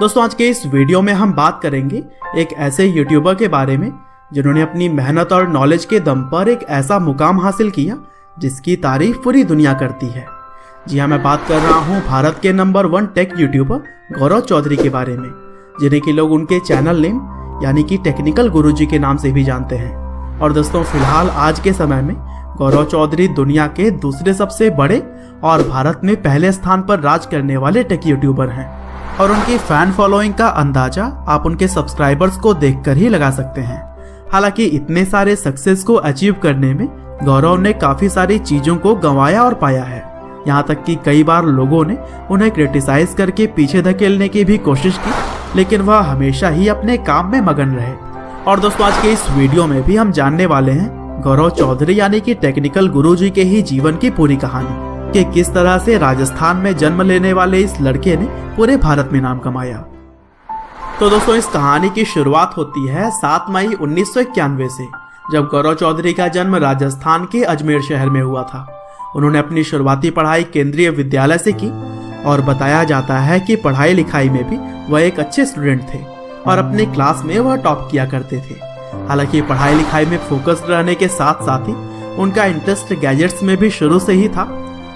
दोस्तों आज के इस वीडियो में हम बात करेंगे एक ऐसे यूट्यूबर के बारे में जिन्होंने अपनी मेहनत और नॉलेज के दम पर एक ऐसा मुकाम हासिल किया जिसकी तारीफ पूरी दुनिया करती है। जी हाँ, मैं बात कर रहा हूँ भारत के नंबर 1 टेक यूट्यूबर गौरव चौधरी के बारे में, जिन्हें कि लोग उनके चैनल नेम यानी कि टेक्निकल गुरुजी के नाम से भी जानते हैं। और दोस्तों फिलहाल आज के समय में गौरव चौधरी दुनिया के दूसरे सबसे बड़े और भारत में पहले स्थान पर राज करने वाले टेक यूट्यूबर हैं। और उनकी फैन फॉलोइंग का अंदाजा आप उनके सब्सक्राइबर्स को देखकर ही लगा सकते हैं। हालांकि इतने सारे सक्सेस को अचीव करने में गौरव ने काफी सारी चीजों को गंवाया और पाया है। यहाँ तक कि कई बार लोगों ने उन्हें क्रिटिसाइज करके पीछे धकेलने की भी कोशिश की, लेकिन वह हमेशा ही अपने काम में मगन रहे। और दोस्तों आज के इस वीडियो में भी हम जानने वाले हैं गौरव चौधरी यानी कि टेक्निकल गुरुजी के ही जीवन की पूरी कहानी, कि किस तरह से राजस्थान में जन्म लेने वाले इस लड़के ने पूरे भारत में नाम कमाया। तो दोस्तों इस कहानी की शुरुआत होती है 7 मई 1991 से, जब गौरव चौधरी का जन्म राजस्थान के अजमेर शहर में हुआ था। उन्होंने अपनी शुरुआती पढ़ाई केंद्रीय विद्यालय से की और बताया जाता है कि पढ़ाई लिखाई में भी वह एक अच्छे स्टूडेंट थे और अपनी क्लास में वह टॉप किया करते थे। हालांकि पढ़ाई लिखाई में फोकस्ड रहने के साथ साथ ही उनका इंटरेस्ट गैजेट्स में भी शुरू से ही था।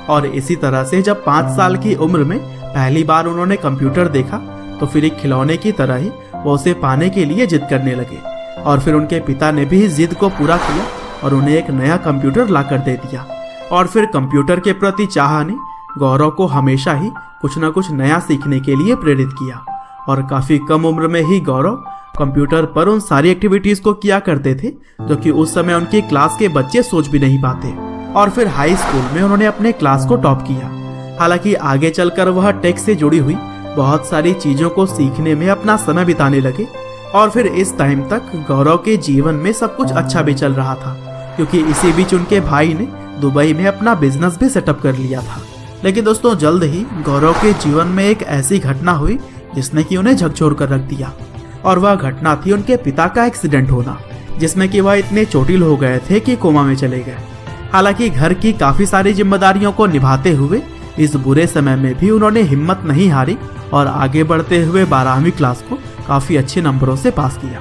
और इसी तरह से जब 5 साल की उम्र में पहली बार उन्होंने कंप्यूटर देखा तो फिर एक खिलौने की तरह ही वो उसे पाने के लिए जिद करने लगे। और फिर उनके पिता ने भी जिद को पूरा किया और उन्हें एक नया कंप्यूटर ला कर दे दिया। और फिर कंप्यूटर के प्रति चाह ने गौरव को हमेशा ही कुछ न कुछ नया सीखने के लिए प्रेरित किया। और काफी कम उम्र में ही गौरव कंप्यूटर पर उन सारी एक्टिविटीज को किया करते थे जो कि उस समय उनकी क्लास के बच्चे सोच भी नहीं पाते। और फिर हाई स्कूल में उन्होंने अपने क्लास को टॉप किया। हालांकि आगे चलकर वह टेक से जुड़ी हुई बहुत सारी चीजों को सीखने में अपना समय बिताने लगे। और फिर इस टाइम तक गौरव के जीवन में सब कुछ अच्छा भी चल रहा था, क्योंकि इसी बीच उनके भाई ने दुबई में अपना बिजनेस भी सेटअप कर लिया था। लेकिन दोस्तों जल्द ही गौरव के जीवन में एक ऐसी घटना हुई जिसने कि उन्हें झकझोर कर रख दिया। और वह घटना थी उनके पिता का एक्सीडेंट होना, जिसमें कि वह इतने चोटिल हो गए थे कि कोमा में चले गए। हालांकि घर की काफी सारी जिम्मेदारियों को निभाते हुए इस बुरे समय में भी उन्होंने हिम्मत नहीं हारी और आगे बढ़ते हुए 12वीं क्लास को काफी अच्छे नंबरों से पास किया।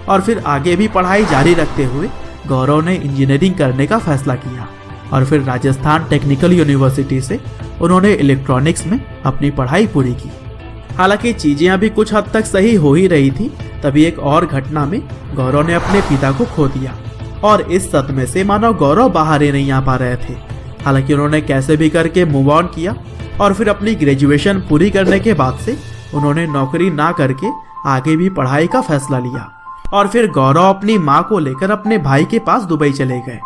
और फिर आगे भी पढ़ाई जारी रखते हुए गौरव ने इंजीनियरिंग करने का फैसला किया। और फिर राजस्थान टेक्निकल यूनिवर्सिटी से उन्होंने इलेक्ट्रॉनिक्स में अपनी पढ़ाई पूरी की। हालांकि चीजें अभी कुछ हद तक सही हो ही रही थी, तभी एक और घटना में गौरव ने अपने पिता को खो दिया। और इस सदमे से मानो गौरव बाहर ही नहीं आ पा रहे थे। हालांकि उन्होंने कैसे भी करके मूव ऑन किया और फिर अपनी ग्रेजुएशन पूरी करने के बाद से उन्होंने नौकरी ना करके आगे भी पढ़ाई का फैसला लिया। और फिर गौरव अपनी माँ को लेकर अपने भाई के पास दुबई चले गए,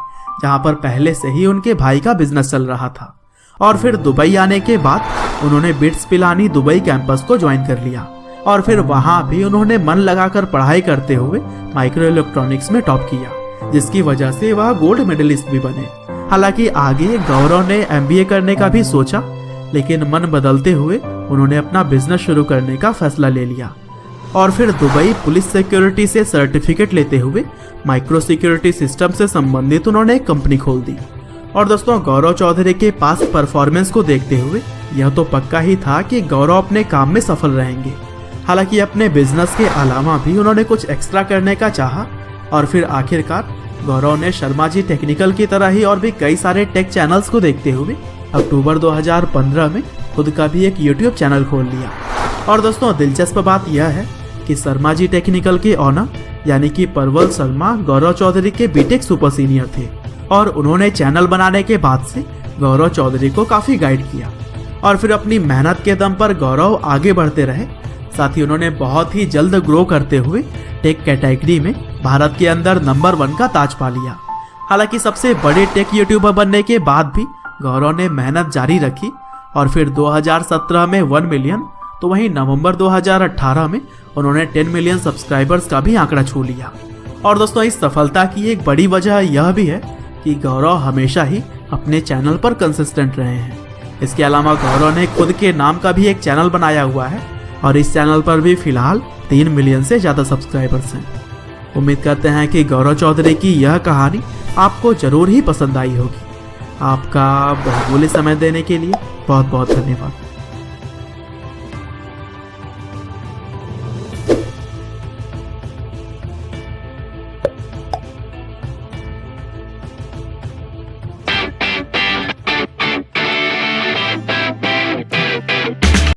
जहाँ पर पहले से ही उनके भाई का बिजनेस चल रहा था। और फिर दुबई आने के बाद उन्होंने बिट्स पिलानी दुबई कैंपस को ज्वाइन कर लिया। और फिर वहाँ भी उन्होंने मन लगाकर पढ़ाई करते हुए माइक्रो इलेक्ट्रॉनिक्स में टॉप किया, जिसकी वजह से वह गोल्ड मेडलिस्ट भी बने। हालांकि आगे गौरव ने MBA करने का भी सोचा, लेकिन मन बदलते हुए उन्होंने अपना बिजनेस शुरू करने का फैसला ले लिया। और फिर दुबई पुलिस सिक्योरिटी से सर्टिफिकेट लेते हुए माइक्रो सिक्योरिटी सिस्टम से संबंधित उन्होंने एक कंपनी खोल दी। और दोस्तों गौरव चौधरी के पास परफॉर्मेंस को देखते हुए यह तो पक्का ही था कि गौरव अपने काम में सफल रहेंगे। हालांकि अपने बिजनेस के अलावा भी उन्होंने कुछ एक्स्ट्रा करने का चाहा। और फिर आखिरकार गौरव ने शर्मा जी टेक्निकल की तरह ही और भी कई सारे टेक चैनल्स को देखते हुए अक्टूबर 2015 में खुद का भी एक YouTube चैनल खोल लिया। और दोस्तों दिलचस्प बात यह है कि शर्मा जी टेक्निकल के ऑनर यानी कि परवल शर्मा गौरव चौधरी के बीटेक सुपर सीनियर थे। और उन्होंने चैनल बनाने के बाद से गौरव चौधरी को काफी गाइड किया। और फिर अपनी मेहनत के दम पर गौरव आगे बढ़ते रहे। साथ ही उन्होंने बहुत ही जल्द ग्रो करते हुए टेक कैटेगरी में भारत के अंदर नंबर 1 का ताज पा लिया। हालांकि सबसे बड़े टेक यूट्यूबर बनने के बाद भी गौरव ने मेहनत जारी रखी। और फिर 2017 में 1 मिलियन, तो वहीं नवंबर 2018 में उन्होंने 10 मिलियन सब्सक्राइबर्स का भी आंकड़ा छू लिया। और दोस्तों इस सफलता की एक बड़ी वजह यह भी है कि गौरव हमेशा ही अपने चैनल पर कंसिस्टेंट रहे हैं। इसके अलावा गौरव ने खुद के नाम का भी एक चैनल बनाया हुआ है और इस चैनल पर भी फिलहाल 3 मिलियन से ज्यादा सब्सक्राइबर्स हैं। उम्मीद करते हैं कि गौरव चौधरी की यह कहानी आपको जरूर ही पसंद आई होगी। आपका बहुमूल्य समय देने के लिए बहुत बहुत धन्यवाद।